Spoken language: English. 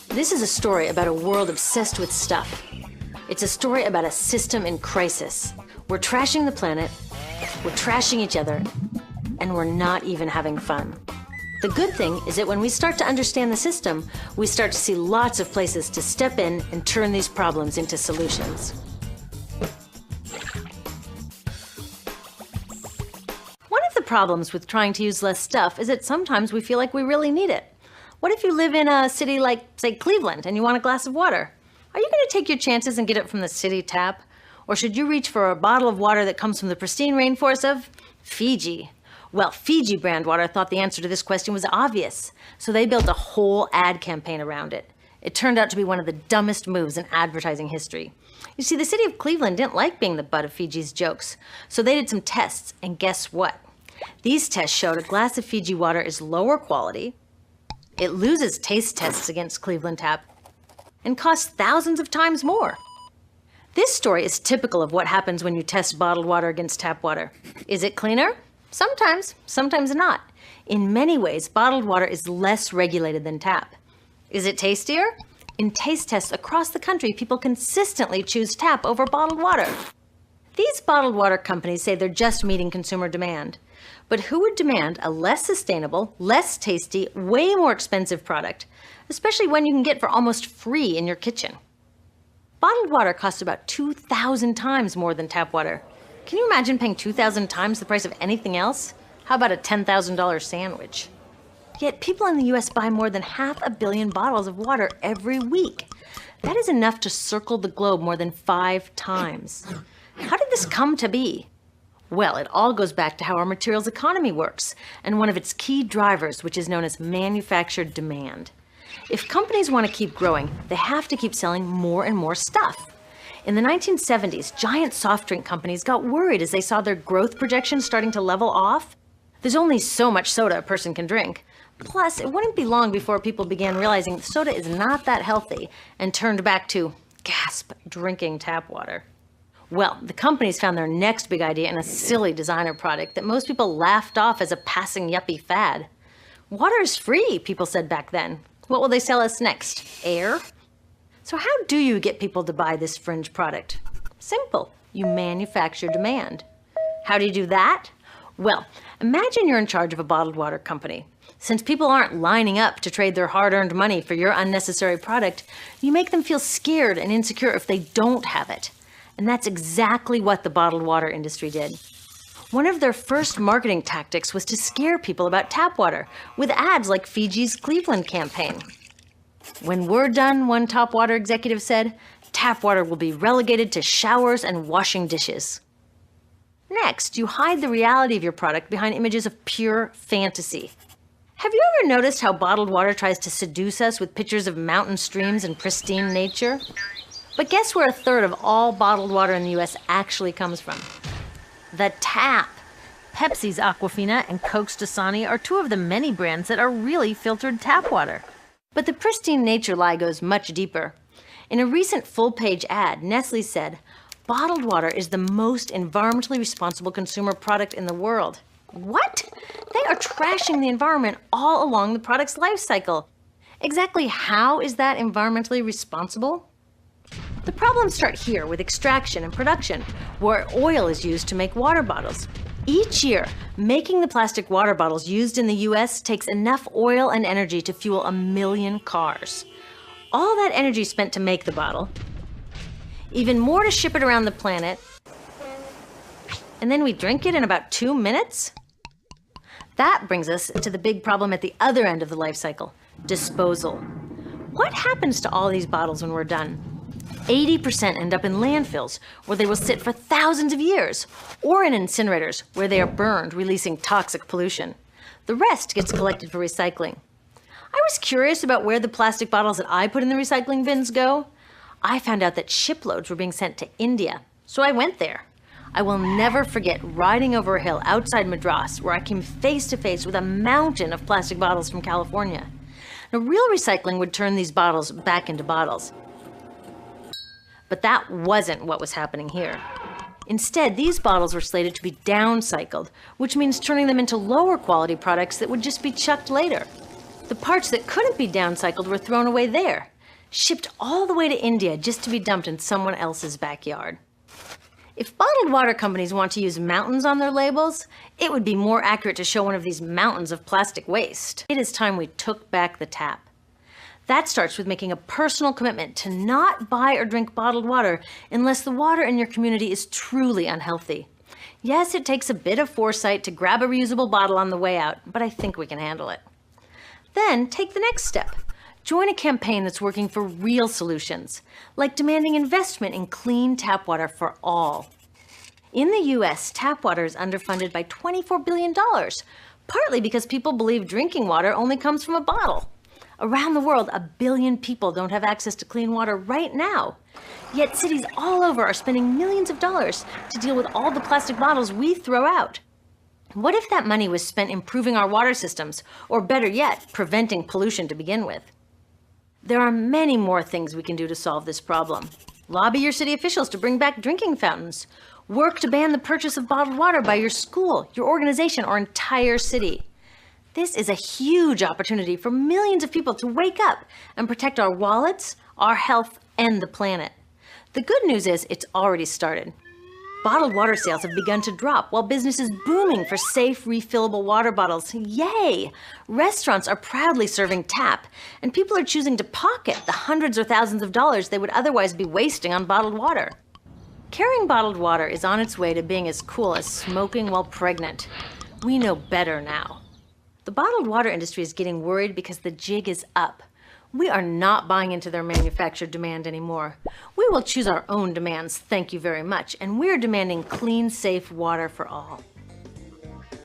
This is a story about a world obsessed with stuff. It's a story about a system in crisis. We're trashing the planet, we're trashing each other, and we're not even having fun. The good thing is that when we start to understand the system, we start to see lots of places to step in and turn these problems into solutions. One of the problems with trying to use less stuff is that sometimes we feel like we really need it. What if you live in a city like, say, Cleveland, and you want a glass of water? Are you going to take your chances and get it from the city tap? Or should you reach for a bottle of water that comes from the pristine rainforest of Fiji? Well, Fiji brand water thought the answer to this question was obvious, so they built a whole ad campaign around it. It turned out to be one of the dumbest moves in advertising history. You see, the city of Cleveland didn't like being the butt of Fiji's jokes, so they did some tests, and guess what? These tests showed a glass of Fiji water is lower quality, it loses taste tests against Cleveland Tap, and costs thousands of times more. This story is typical of what happens when you test bottled water against tap water. Is it cleaner? Sometimes, sometimes not. In many ways, bottled water is less regulated than tap. Is it tastier? In taste tests across the country, people consistently choose tap over bottled water. These bottled water companies say they're just meeting consumer demand. But who would demand a less sustainable, less tasty, way more expensive product, especially when you can get for almost free in your kitchen? Bottled water costs about 2,000 times more than tap water. Can you imagine paying 2,000 times the price of anything else? How about a $10,000 sandwich? Yet people in the US buy more than 500 million bottles of water every week. That is enough to circle the globe more than 5 times. How did this come to be? Well, it all goes back to how our materials economy works, and one of its key drivers, which is known as manufactured demand. If companies want to keep growing, they have to keep selling more and more stuff. In the 1970s, giant soft drink companies got worried as they saw their growth projections starting to level off. There's only so much soda a person can drink. Plus, it wouldn't be long before people began realizing soda is not that healthy and turned back to, gasp, drinking tap water. Well, the companies found their next big idea in a silly designer product that most people laughed off as a passing yuppie fad. Water is free, people said back then. What will they sell us next? Air? So how do you get people to buy this fringe product? Simple. You manufacture demand. How do you do that? Well, imagine you're in charge of a bottled water company. Since people aren't lining up to trade their hard-earned money for your unnecessary product, you make them feel scared and insecure if they don't have it. And that's exactly what the bottled water industry did. One of their first marketing tactics was to scare people about tap water with ads like Fiji's Cleveland campaign. When we're done, one top water executive said, tap water will be relegated to showers and washing dishes. Next, you hide the reality of your product behind images of pure fantasy. Have you ever noticed how bottled water tries to seduce us with pictures of mountain streams and pristine nature? But guess where 1/3 of all bottled water in the US actually comes from? The tap. Pepsi's Aquafina and Coke's Dasani are 2 of the many brands that are really filtered tap water. But the pristine nature lie goes much deeper. In a recent full-page ad, Nestle said, bottled water is the most environmentally responsible consumer product in the world. What? They are trashing the environment all along the product's life cycle. Exactly how is that environmentally responsible? The problems start here with extraction and production, where oil is used to make water bottles. Each year, making the plastic water bottles used in the US takes enough oil and energy to fuel 1 million cars. All that energy spent to make the bottle, even more to ship it around the planet, and then we drink it in about 2 minutes? That brings us to the big problem at the other end of the life cycle, disposal. What happens to all these bottles when we're done? 80% end up in landfills, where they will sit for thousands of years, or in incinerators, where they are burned, releasing toxic pollution. The rest gets collected for recycling. I was curious about where the plastic bottles that I put in the recycling bins go. I found out that shiploads were being sent to India, so I went there. I will never forget riding over a hill outside Madras, where I came face to face with a mountain of plastic bottles from California. Now, real recycling would turn these bottles back into bottles. But that wasn't what was happening here. Instead, these bottles were slated to be downcycled, which means turning them into lower quality products that would just be chucked later. The parts that couldn't be downcycled were thrown away there, shipped all the way to India just to be dumped in someone else's backyard. If bottled water companies want to use mountains on their labels, it would be more accurate to show one of these mountains of plastic waste. It is time we took back the tap. That starts with making a personal commitment to not buy or drink bottled water unless the water in your community is truly unhealthy. Yes, it takes a bit of foresight to grab a reusable bottle on the way out, but I think we can handle it. Then take the next step. Join a campaign that's working for real solutions, like demanding investment in clean tap water for all. In the US, tap water is underfunded by $24 billion, partly because people believe drinking water only comes from a bottle. Around the world, 1 billion people don't have access to clean water right now. Yet cities all over are spending millions of dollars to deal with all the plastic bottles we throw out. What if that money was spent improving our water systems, or better yet, preventing pollution to begin with? There are many more things we can do to solve this problem. Lobby your city officials to bring back drinking fountains. Work to ban the purchase of bottled water by your school, your organization, or entire city. This is a huge opportunity for millions of people to wake up and protect our wallets, our health, and the planet. The good news is it's already started. Bottled water sales have begun to drop while business is booming for safe, refillable water bottles. Yay! Restaurants are proudly serving tap, and people are choosing to pocket the hundreds or thousands of dollars they would otherwise be wasting on bottled water. Carrying bottled water is on its way to being as cool as smoking while pregnant. We know better now. The bottled water industry is getting worried because the jig is up. We are not buying into their manufactured demand anymore. We will choose our own demands, thank you very much, and we're demanding clean, safe water for all.